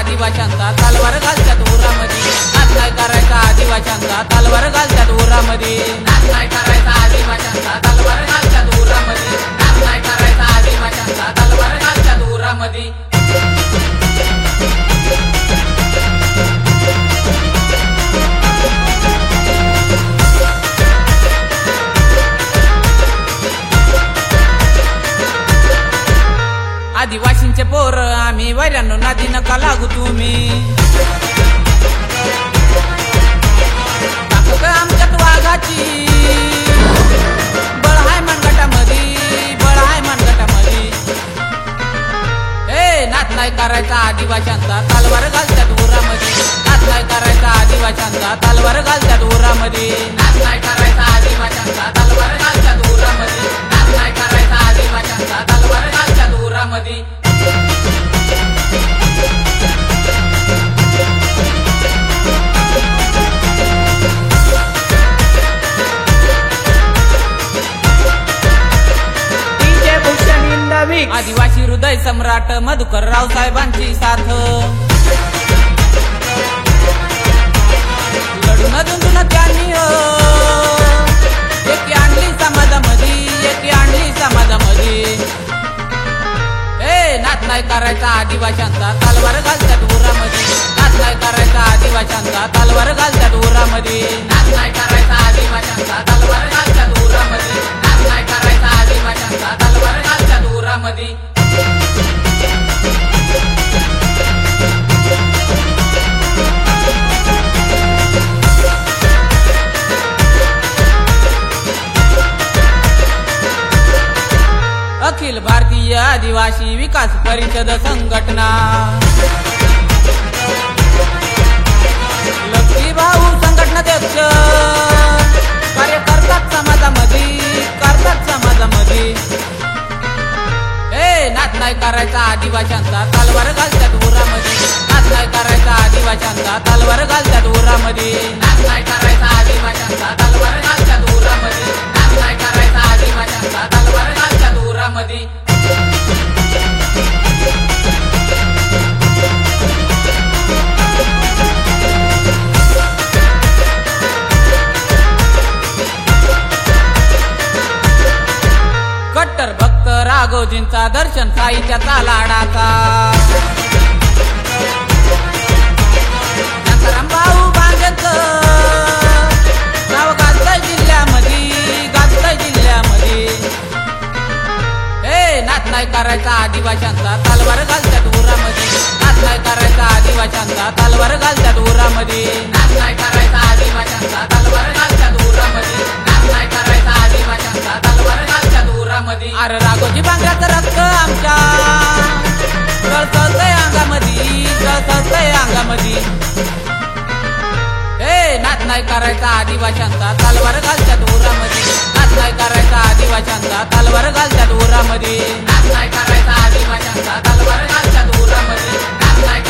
आदिवाशांचा तलवार घालत्यात उरामध्ये नाच नाही करायचा आदिवाशांचा तलवार घालत्यात उरामध्ये नाच नाही करायचा आदिवाशांचा तलवार घालत्यात उरामध्ये नाच नाही करायचा आदिवाशांचा तलवार घालत्यात उरामध्ये आदिवासींचे पोर आम्ही वैरांनो नादी नका लागू तुम्ही ताकद आमच्यात वाघाची बळ हाय मनगटामध्ये बळ हाय मनगटामध्ये नाच नाही करायचा आदिवाशांचा तलवार घालत्यात उरामध्ये नाच नाही करायचा आदिवाशांचा तलवार घालत्यात उरामध्ये नाच नाही करायचा आदिवाशांचा तलवार घालत्यात उरामध्ये नाच नाही करायचा आदिवाशांचा तलवार घालत्यात उरामध्ये आदिवासी हृदय सम्राट मधुकरराव साहेबांची साथ लढून झुंजून त्यांनी एकी आणली समाजामध्ये एकी आणली समाजामध्ये नाच नाही करायचा आदिवाशांचा तलवार घालत्यात उरामध्ये नाच नाही करायचा आदिवाशांचा तलवार घालत्यात उरामध्ये नाच नाही करायचा आदिवाशांचा तलवार घालत्यात उरामध्ये नाच नाही करायचा आदिवाशांचा तलवार घालत्यात उरामध्ये अखिल भारतीय आदिवासी विकास परिषद संघटना लक्ष्मी भाऊ संघटनाध्यक्ष कार्य करतात समाजामध्ये नाच नाही करायचा आदिवाशांचा तलवार घालत्यात उरामध्ये नाच नाही करायचा आदिवाशांचा तलवार घालत्यात उरामध्ये नाच नाही करायचा आदिवाशांचा तलवार घालत्यात उरामध्ये नाच नाही करायचा आदिवाशांचा तलवार घालत्यात उरामध्ये कट्टर भक्त राघोजींचा दर्शन साईच्या तालाडाचा शांताराम भाऊ बांगेचं नाव गाजतंय जिल्ह्यामध्ये नाच नाही करायचा आदिवाशांचा तलवार घालत्यात उरामध्ये नाच नाही करायचा आदिवाशांचा तलवार घालत्यात उरामध्ये नाच नाही करायचा आदिवाशांचा तलवार घालत्यात उरामध्ये नाच नाही करायचा आदिवाशांचा तलवार घालत्यात उरामध्ये अरे राघोजी बांगड्याचं रक्त आमच्या सळसळतंय अंगामध्ये नाच नाही करायचा आदिवाशांचा तलवार घालत्यात उरामध्ये नाच नाही करायचा आदिवाशांचा तलवार घालत्यात उरामध्ये नाच नाही करायचा आदिवाशांचा तलवार घालत्यात उरामध्ये नाच नाही